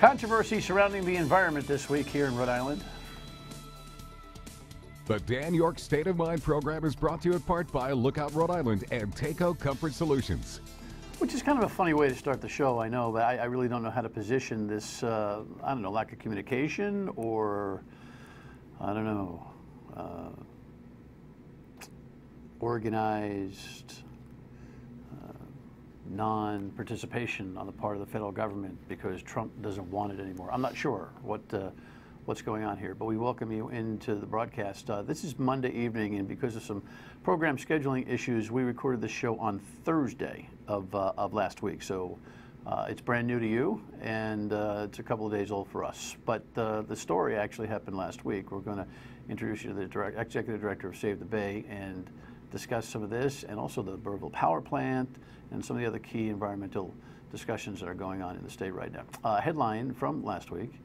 Controversy surrounding the environment this week here in Rhode Island. The Dan Yorke State of Mind program is brought to you in part by Lookout Rhode Island and Takeo Comfort Solutions. Which is kind of a funny way to start the show, I know, but I really don't know how to position this, I don't know, lack of communication or, I don't know, organized non-participation on the part of the federal government because Trump doesn't want it anymore. I'm not sure what's going on here, but we welcome you into the broadcast. This is Monday evening, and because of some program scheduling issues, we recorded this show on Thursday of last week. So it's brand new to you, and it's a couple of days old for us. But the story actually happened last week. We're going to introduce you to the executive director of Save the Bay and discuss some of this, and also the Burrillville power plant and some of the other key environmental discussions that are going on in the state right now. Headline from last week,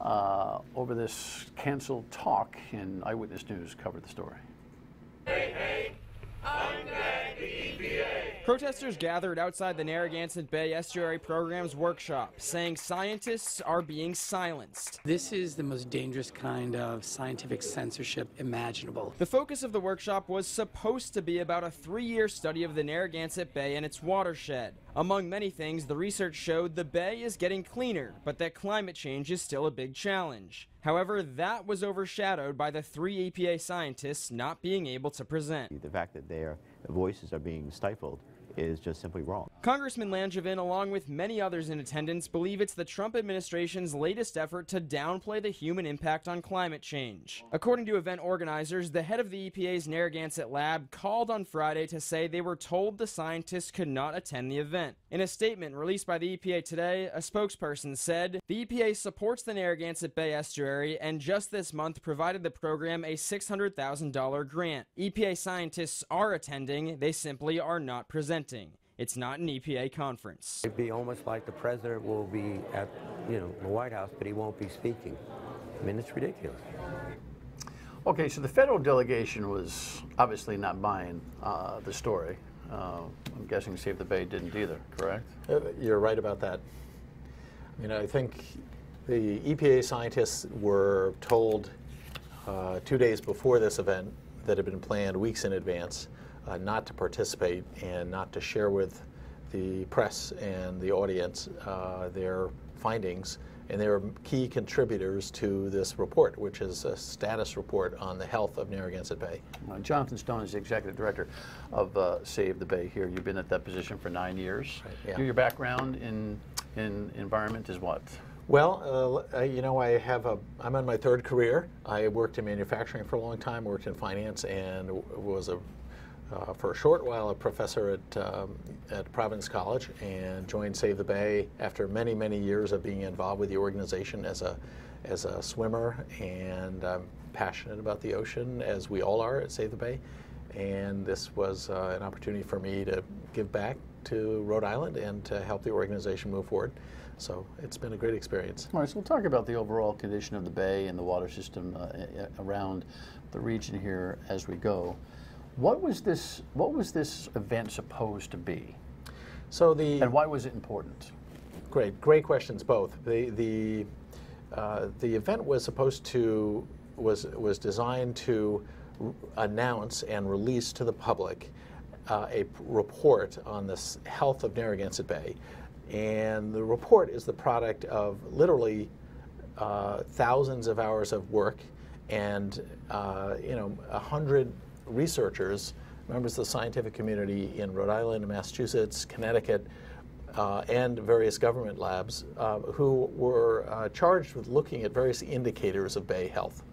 over this canceled talk, and Eyewitness News covered the story. Hey, hey, undead the EPA. Protesters gathered outside the Narragansett Bay Estuary Program's workshop, saying scientists are being silenced. This is the most dangerous kind of scientific censorship imaginable. The focus of the workshop was supposed to be about a 3-year study of the Narragansett Bay and its watershed. Among many things, the research showed the bay is getting cleaner, but that climate change is still a big challenge. However, that was overshadowed by the 3 EPA scientists not being able to present. The fact that their voices are being stifled is just simply wrong. Congressman Langevin, along with many others in attendance, believe it's the Trump administration's latest effort to downplay the human impact on climate change. According to event organizers, the head of the EPA's Narragansett lab called on Friday to say they were told the scientists could not attend the event. In a statement released by the EPA today, a spokesperson said, "The EPA supports the Narragansett Bay Estuary and just this month provided the program a $600,000 grant. EPA scientists are attending, they simply are not presenting. It's not an EPA conference." It'd be almost like the president will be at, the White House, but he won't be speaking. I mean, it's ridiculous. Okay, so the federal delegation was obviously not buying the story. I'm guessing Save the Bay didn't either, correct? You're right about that. I think the EPA scientists were told 2 days before this event that had been planned weeks in advance not to participate and not to share with the press and the audience their findings, and they were key contributors to this report, which is a status report on the health of Narragansett Bay. Jonathan Stone is the executive director of Save the Bay here. You've been at that position for 9 years. Right, yeah. Your background in environment is what? Well, I'm on my third career. I worked in manufacturing for a long time, worked in finance, and was for a short while a professor at Providence College, and joined Save the Bay after many, many years of being involved with the organization as a swimmer, and I'm passionate about the ocean, as we all are at Save the Bay. And this was an opportunity for me to give back to Rhode Island and to help the organization move forward. So it's been a great experience. All right, so we'll talk about the overall condition of the bay and the water system around the region here as we go. What was this event supposed to be? And why was it important? Great questions both. The event was supposed to was designed to announce and release to the public a report on the health of Narragansett Bay, and the report is the product of literally thousands of hours of work and 100 researchers, members of the scientific community in Rhode Island, Massachusetts, Connecticut, and various government labs who were charged with looking at various indicators of bay health.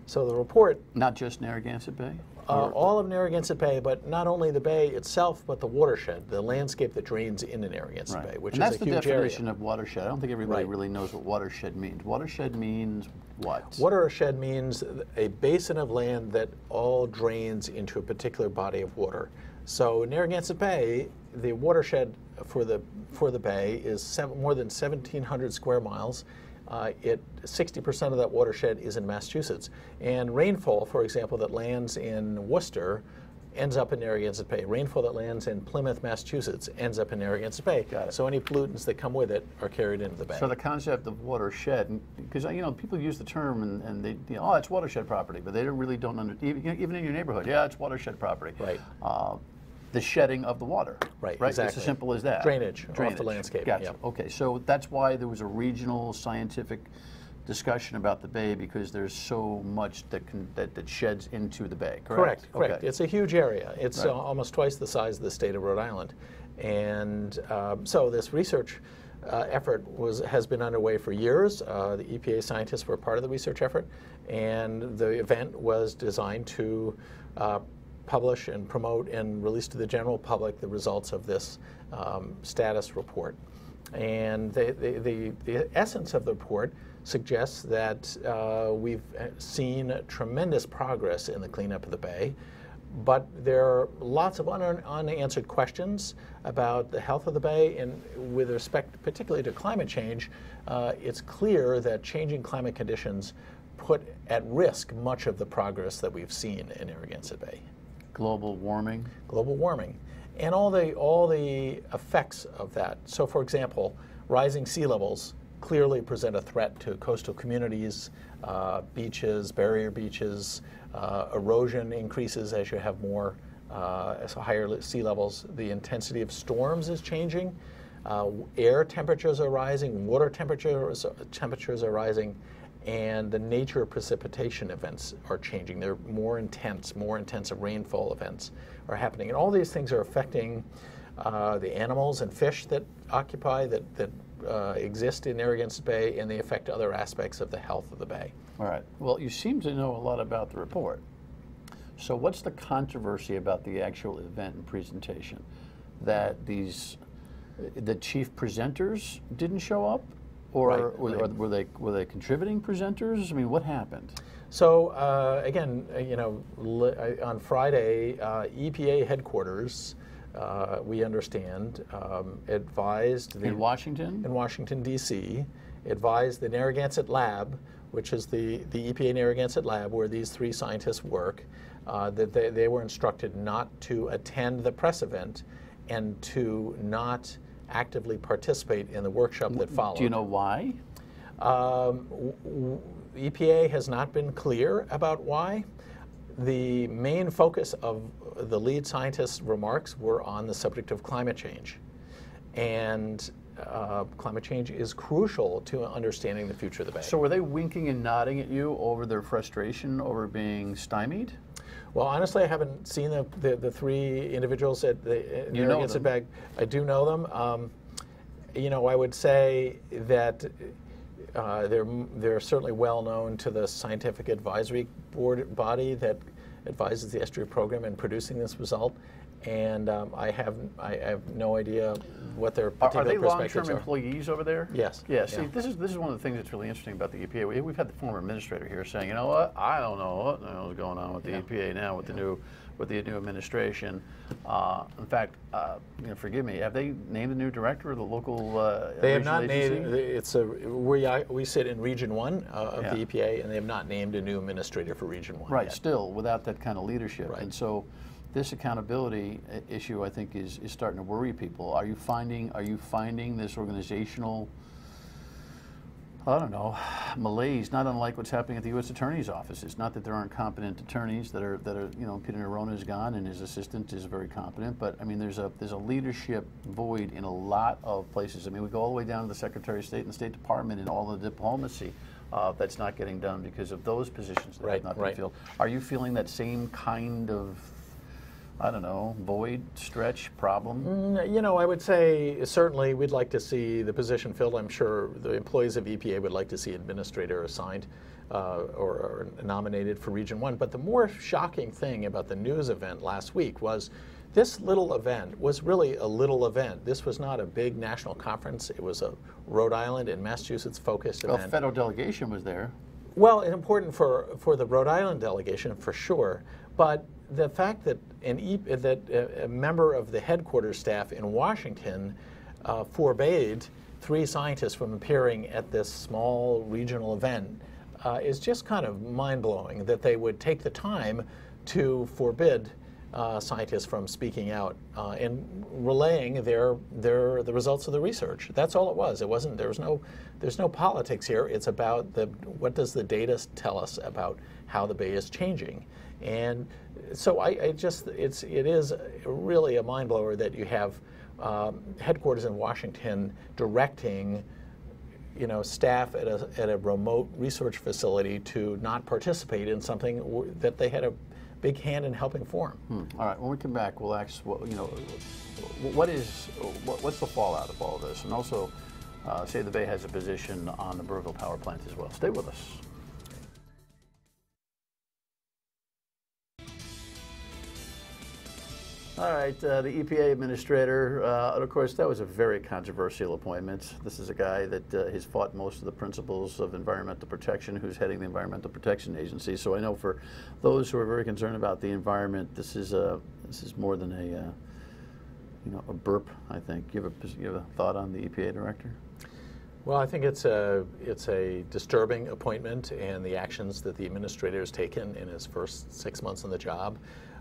So the report... Not just Narragansett Bay? All of Narragansett Bay, but not only the bay itself, but the watershed, the landscape that drains into Narragansett Bay, which is a huge area. And that's the definition of watershed. I don't think everybody really knows what watershed means. Watershed means what? Watershed means a basin of land that all drains into a particular body of water. So Narragansett Bay, the watershed for the bay is more than 1,700 square miles. 60% of that watershed is in Massachusetts. And rainfall, for example, that lands in Worcester ends up in Narragansett Bay. Rainfall that lands in Plymouth, Massachusetts ends up in Narragansett Bay. Got it. So any pollutants that come with it are carried into the bay. So the concept of watershed, because people use the term and they, oh, it's watershed property, but they really don't even in your neighborhood. Yeah, it's watershed property. Right. The shedding of the water. Right. Right. Exactly. It's as simple as that. Drainage off the landscape. Gotcha. Yep. Okay. So that's why there was a regional scientific discussion about the bay, because there's so much that sheds into the bay. Correct. Correct. Okay. It's a huge area. It's Right. Almost twice the size of the state of Rhode Island, and so this research effort has been underway for years. The EPA scientists were part of the research effort, and the event was designed to publish and promote and release to the general public the results of this status report. And the essence of the report suggests that we've seen tremendous progress in the cleanup of the bay, but there are lots of unanswered questions about the health of the bay, and with respect particularly to climate change, it's clear that changing climate conditions put at risk much of the progress that we've seen in Narragansett Bay. Global warming. Global warming, and all the effects of that. So, for example, rising sea levels clearly present a threat to coastal communities, beaches, barrier beaches. Erosion increases as you have more, higher sea levels. The intensity of storms is changing. Air temperatures are rising. Water temperatures are rising. And the nature of precipitation events are changing. They're more intensive rainfall events are happening. And all these things are affecting the animals and fish that exist in Narragansett Bay, and they affect other aspects of the health of the bay. All right. Well, you seem to know a lot about the report. So what's the controversy about the actual event and presentation? That the chief presenters didn't show up? Or Right. were they contributing presenters? I mean, what happened? So again, on Friday, EPA headquarters, we understand, advised In Washington D.C., advised the Narragansett lab, which is the EPA Narragansett lab where these three scientists work, that they were instructed not to attend the press event and to not actively participate in the workshop that followed. Do you know why? EPA has not been clear about why. The main focus of the lead scientist's remarks were on the subject of climate change. And climate change is crucial to understanding the future of the bay. So were they winking and nodding at you over their frustration over being stymied? Well, honestly, I haven't seen the three individuals at the Narragansett Bay. I do know them. I would say that they're certainly well known to the scientific advisory board body that advises the estuary program in producing this result. And I have no idea what their particular perspectives are. Are they long-term employees over there? Yes. Yeah. See, this is one of the things that's really interesting about the EPA. We've had the former administrator here saying, you know what, I don't know what the hell is going on with the EPA now with the new administration. In fact, forgive me, have they named a new director of the local? They have not agency? named. We sit in Region 1 of the EPA, and they have not named a new administrator for Region 1. Right. Yet. Still, without that kind of leadership, Right. And so. This accountability issue, I think, is starting to worry people. Are you finding this organizational, I don't know, malaise, not unlike what's happening at the U.S. Attorney's office? It's not that there aren't competent attorneys that are Peter Nerona is gone and his assistant is very competent, but I mean there's a leadership void in a lot of places. I mean we go all the way down to the Secretary of State and the State Department and all the diplomacy. That's not getting done because of those positions that have not been filled. Are you feeling that same kind of void, stretch, problem? I would say certainly we'd like to see the position filled. I'm sure the employees of EPA would like to see administrator assigned or nominated for Region 1. But the more shocking thing about the news event last week was this little event was really a little event. This was not a big national conference. It was a Rhode Island and Massachusetts focused event. Well, federal delegation was there. Well, it's important for the Rhode Island delegation for sure, but the fact that a member of the headquarters staff in Washington forbade three scientists from appearing at this small regional event is just kind of mind-blowing, that they would take the time to forbid scientists from speaking out and relaying the results of the research. That's all it was. It wasn't. There's no politics here. It's about what does the data tell us about how the Bay is changing. And so it is really a mind blower that you have headquarters in Washington directing, staff at a remote research facility to not participate in something that they had a big hand in helping form. All right. When we come back, we'll ask what's the fallout of all of this, and also Save the Bay has a position on the Burrillville power plant as well. Stay with us. All right, the EPA administrator, and of course, that was a very controversial appointment. This is a guy that has fought most of the principles of environmental protection, who's heading the Environmental Protection Agency. So I know for those who are very concerned about the environment, this is more than a burp, I think. You have a thought on the EPA director? Well, I think it's a disturbing appointment, and the actions that the administrator has taken in his first 6 months on the job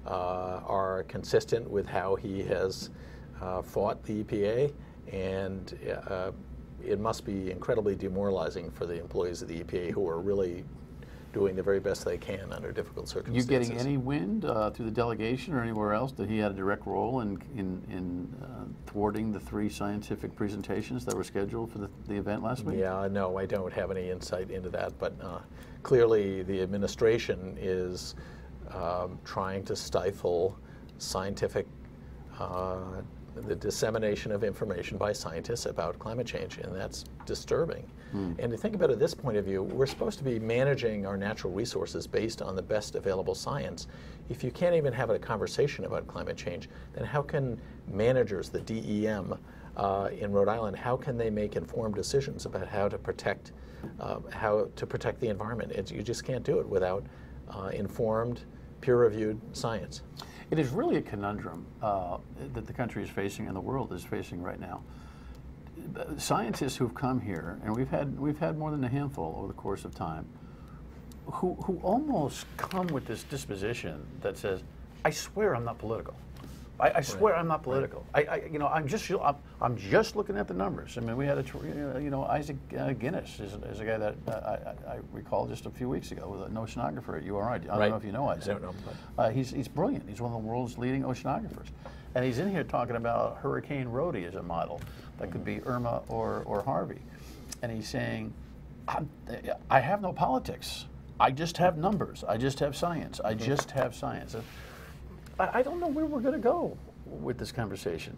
are consistent with how he has fought the EPA, and it must be incredibly demoralizing for the employees of the EPA who are really doing the very best they can under difficult circumstances. You getting any wind through the delegation or anywhere else that he had a direct role in thwarting the 3 scientific presentations that were scheduled for the event last week? Yeah, no, I don't have any insight into that, but clearly the administration is trying to stifle scientific, the dissemination of information by scientists about climate change, and that's disturbing. And to think about it this point of view, we're supposed to be managing our natural resources based on the best available science. If you can't even have a conversation about climate change, then how can managers, the DEM in Rhode Island, how can they make informed decisions about how to protect the environment? You just can't do it without informed, peer-reviewed science. It is really a conundrum that the country is facing and the world is facing right now. Scientists who've come here, and we've had more than a handful over the course of time, who almost come with this disposition that says, "I swear I'm not political. I swear I'm not political. I'm just looking at the numbers." I mean, we had Isaac Guinness is a guy that I recall just a few weeks ago, with an oceanographer at URI. I don't know if you know Isaac. I don't know. He's brilliant. He's one of the world's leading oceanographers, and he's in here talking about Hurricane Rhodey as a model that could be Irma or Harvey, and he's saying, "I have no politics. I just have numbers. I just have science. I just have science." I don't know where we're going to go with this conversation.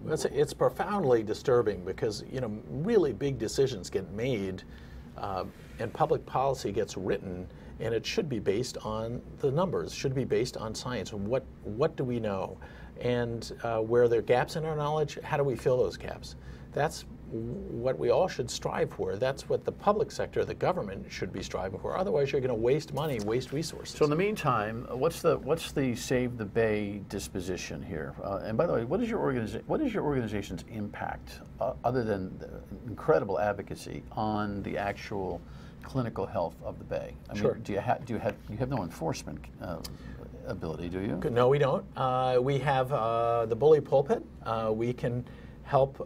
It's profoundly disturbing because really big decisions get made, and public policy gets written, and it should be based on the numbers, should be based on science. What do we know, and where there are gaps in our knowledge, how do we fill those gaps? That's what we all should strive for. That's what the public sector, the government, should be striving for. Otherwise, you're going to waste money, waste resources. So in the meantime, what's the Save the Bay disposition here? And by the way, what is your organization's impact, other than the incredible advocacy, on the actual clinical health of the Bay? I mean, Sure. You have no enforcement ability, do you? No, we don't. We have the bully pulpit. We can help.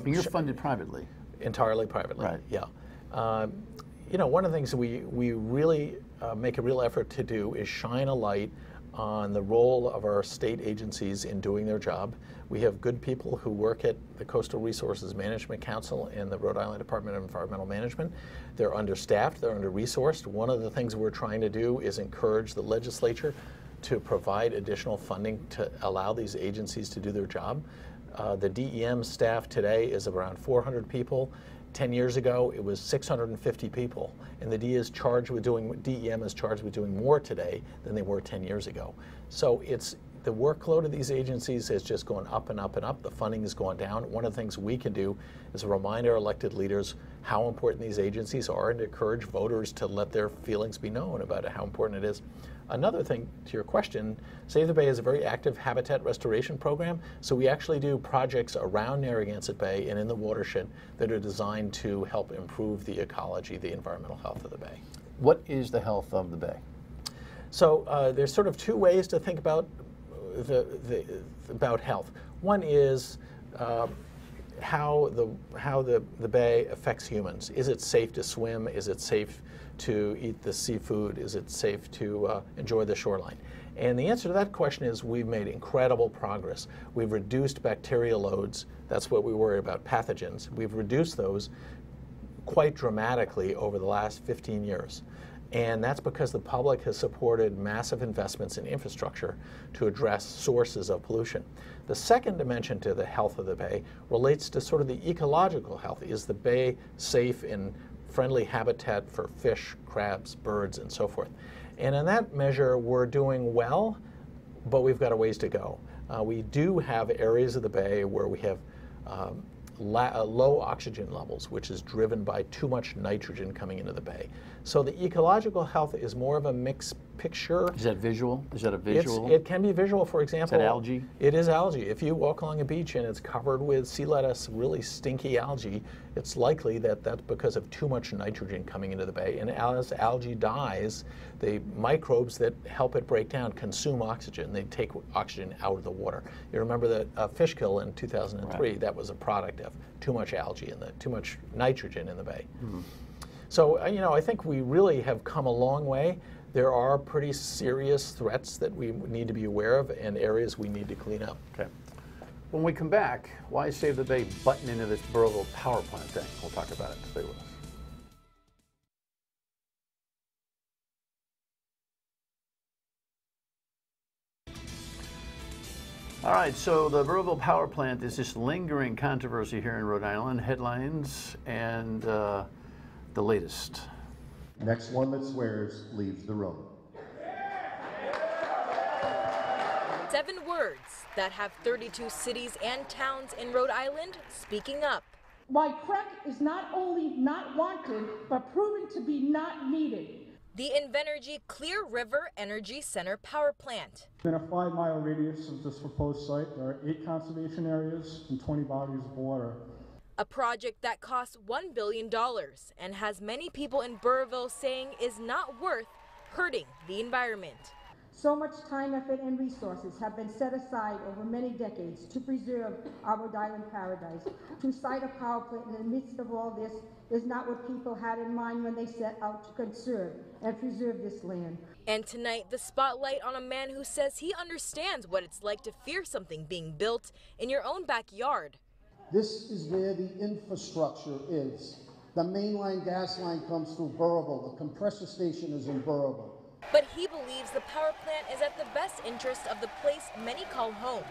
You're funded privately. Entirely privately. Right. Yeah. One of the things we really make a real effort to do is shine a light on the role of our state agencies in doing their job. We have good people who work at the Coastal Resources Management Council and the Rhode Island Department of Environmental Management. They're understaffed, they're under-resourced. One of the things we're trying to do is encourage the legislature to provide additional funding to allow these agencies to do their job. The DEM staff today is around 400 people. 10 years ago, it was 650 people, and the DEM is charged with doing more today than they were 10 years ago. So the workload of these agencies has just gone up and up and up. The funding has gone down. One of the things we can do is remind our elected leaders how important these agencies are and to encourage voters to let their feelings be known about how important it is. Another thing to your question, Save the Bay is a very active habitat restoration program. So we actually do projects around Narragansett Bay and in the watershed that are designed to help improve the ecology, the environmental health of the bay. What is the health of the Bay? So there's sort of two ways to think about about health. One is how the bay affects humans. Is it safe to swim? Is it safe to eat the seafood? Is it safe to enjoy the shoreline? And the answer to that question is we've made incredible progress. We've reduced bacterial loads. That's what we worry about, pathogens. We've reduced those quite dramatically over the last 15 years. And that's because the public has supported massive investments in infrastructure to address sources of pollution. The second dimension to the health of the bay relates to sort of the ecological health. Is the bay safe and friendly habitat for fish, crabs, birds, and so forth? And in that measure, we're doing well, but we've got a ways to go. We do have areas of the bay where we have low oxygen levels, which is driven by too much nitrogen coming into the bay. So the ecological health is more of a mixed picture. Is that visual? Is that a visual? It can be visual. For example, is that algae? It is algae. If you walk along a beach and it's covered with sea lettuce, really stinky algae, it's likely that that's because of too much nitrogen coming into the bay. And as algae dies, the microbes that help it break down consume oxygen. They take oxygen out of the water. You remember that fish kill in 2003, right. That was a product of too much algae and too much nitrogen in the bay. Mm-hmm. So, I think we really have come a long way. There are pretty serious threats that we need to be aware of and areas we need to clean up. Okay. When we come back, why Save the Bay button into this Burrillville power plant thing? We'll talk about it. Stay with us. All right, so the Burrillville power plant is this lingering controversy here in Rhode Island. Headlines and the latest. Next one that swears leaves the room. 7 words that have 32 cities and towns in Rhode Island speaking up. Why crack is not only not wanted, but proven to be not needed. The Invenergy Clear River Energy Center power plant. In a 5-mile radius of this proposed site, there are 8 conservation areas and 20 bodies of water. A project that costs $1 billion and has many people in Burrillville saying is not worth hurting the environment. So much time, effort, and resources have been set aside over many decades to preserve our Rhode Island paradise. To site a power plant in the midst of all this is not what people had in mind when they set out to conserve and preserve this land. And tonight, the spotlight on a man who says he understands what it's like to fear something being built in your own backyard. This is where the infrastructure is. The mainline gas line comes through Burrillville. The compressor station is in Burrillville. But he believes the power plant is at the best interest of the place many call home.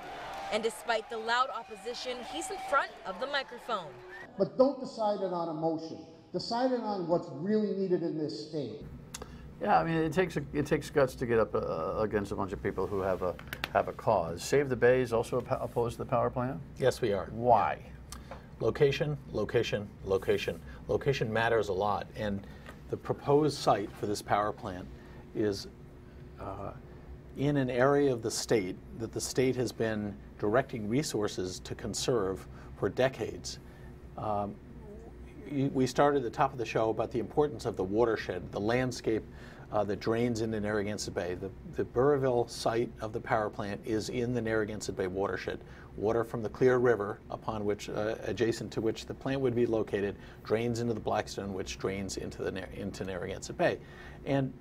And despite the loud opposition, he's in front of the microphone. But don't decide it on emotion. Decide it on what's really needed in this state. Yeah, I mean, it takes guts to get up against a bunch of people who have a cause. Save the Bay is also opposed to the power plant? Yes, we are. Why? Location, location, location. Location matters a lot, and the proposed site for this power plant is in an area of the state that the state has been directing resources to conserve for decades. We started at the top of the show about the importance of the watershed, the landscape that drains into Narragansett Bay. The Burrillville site of the power plant is in the Narragansett Bay watershed. Water from the Clear River, upon which, adjacent to which the plant would be located, drains into the Blackstone, which drains into Narragansett Bay. And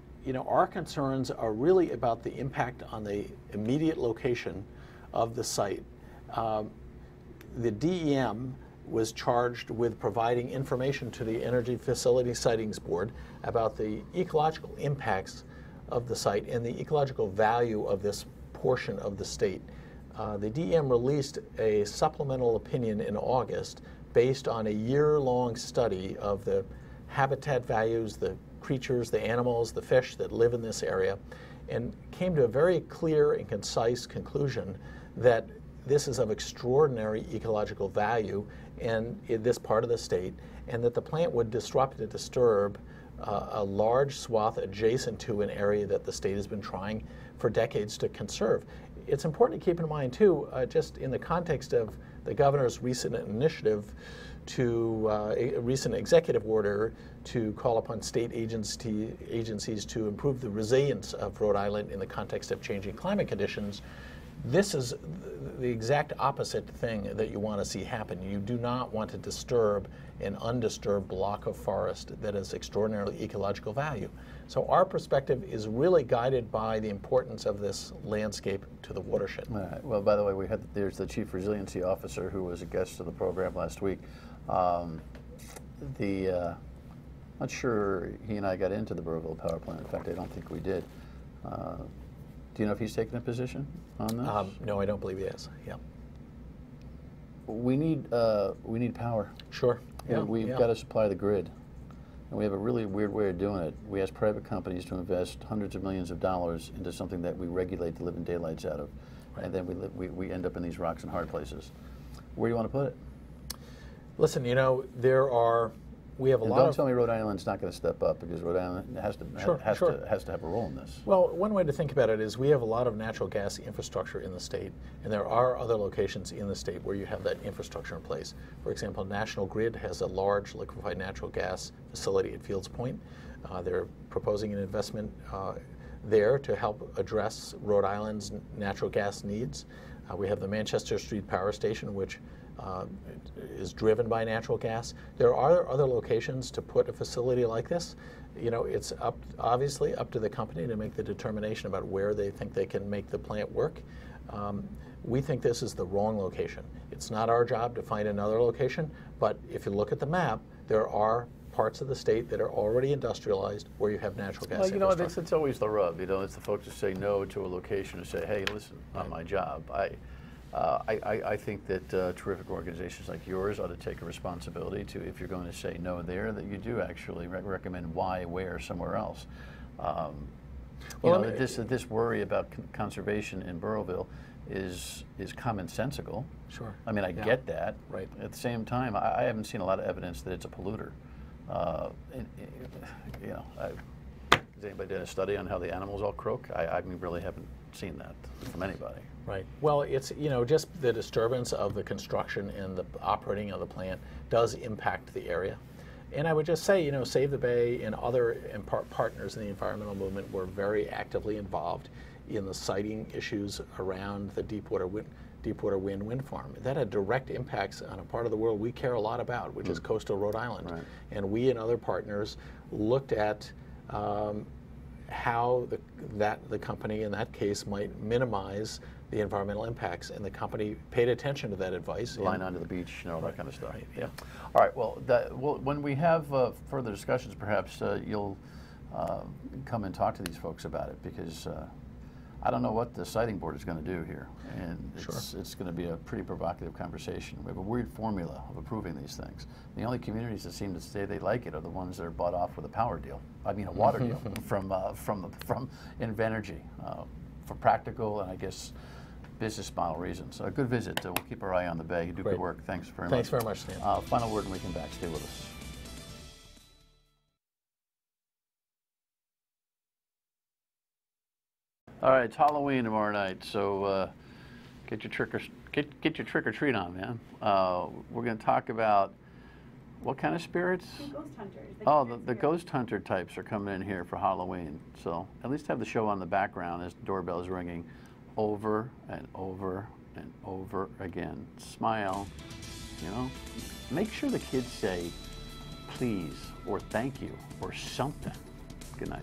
our concerns are really about the impact on the immediate location of the site. The DEM was charged with providing information to the Energy Facility Sightings Board about the ecological impacts of the site and the ecological value of this portion of the state. The DEM released a supplemental opinion in August based on a year-long study of the habitat values, the creatures, the animals, the fish that live in this area, and came to a very clear and concise conclusion that this is of extraordinary ecological value in this part of the state, and that the plant would disrupt and disturb a large swath adjacent to an area that the state has been trying for decades to conserve. It's important to keep in mind, too, just in the context of the governor's recent initiative to a recent executive order to call upon state agencies to improve the resilience of Rhode Island in the context of changing climate conditions. This is the exact opposite thing that you want to see happen. You do not want to disturb an undisturbed block of forest that has extraordinarily ecological value. So our perspective is really guided by the importance of this landscape to the watershed. All right. Well, by the way, there's the Chief Resiliency Officer who was a guest of the program last week. Not sure he and I got into the Burrillville power plant. In fact, I don't think we did. Do you know if he's taken a position on this? No, I don't believe he has. Yeah. We need power. Sure. Yeah, we've got to supply the grid. And we have a really weird way of doing it. We ask private companies to invest hundreds of millions of dollars into something that we regulate the living daylights out of. Right. And then we end up in these rocks and hard places. Where do you want to put it? Listen, you know, we have a lot of... Don't tell me Rhode Island's not going to step up, because Rhode Island has to have a role in this. Well, one way to think about it is we have a lot of natural gas infrastructure in the state, and there are other locations in the state where you have that infrastructure in place. For example, National Grid has a large liquefied natural gas facility at Fields Point. They're proposing an investment there to help address Rhode Island's natural gas needs. We have the Manchester Street Power Station, which is driven by natural gas. There are other locations to put a facility like this. You know, it's obviously up to the company to make the determination about where they think they can make the plant work. We think this is the wrong location. It's not our job to find another location, but if you look at the map, there are parts of the state that are already industrialized where you have natural gas. Well, you know, it's always the rub. You know, it's the folks who say no to a location and say, hey, listen, not my job. I think that terrific organizations like yours ought to take a responsibility to, if you're going to say no there, that you do actually recommend why, where, somewhere else. This worry about conservation in Burrillville is commonsensical. Sure. I mean, I get that. Right. At the same time, I haven't seen a lot of evidence that it's a polluter. You know, has anybody done a study on how the animals all croak? I really haven't seen that from anybody. Right. Well, it's, you know, just the disturbance of the construction and the operating of the plant does impact the area. And I would just say, you know, Save the Bay and other partners in the environmental movement were very actively involved in the siting issues around the Deepwater wind farm. That had direct impacts on a part of the world we care a lot about, which is coastal Rhode Island. Right. And we and other partners looked at how the company in that case might minimize the environmental impacts, and the company paid attention to that advice. Line onto the beach and all that kind of stuff. Right, yeah. All right. Well, when we have further discussions, perhaps you'll come and talk to these folks about it, because I don't know what the siting board is going to do here, and it's going to be a pretty provocative conversation. We have a weird formula of approving these things. The only communities that seem to say they like it are the ones that are bought off with a power deal. I mean, a water deal from Invenergy for practical and, I guess, business model reasons. A good visit. We'll keep our eye on the Bay. You do good work. Thanks very much. Thanks very much, Dan. Final word when we come back. Stay with us. All right, it's Halloween tomorrow night, so get your trick or treat on, man. We're going to talk about what kind of spirits? The ghost hunters. The ghost hunter types are coming in here for Halloween. So at least have the show on the background as the doorbell is ringing over and over and over again. Smile, you know. Make sure the kids say please or thank you or something. Good night.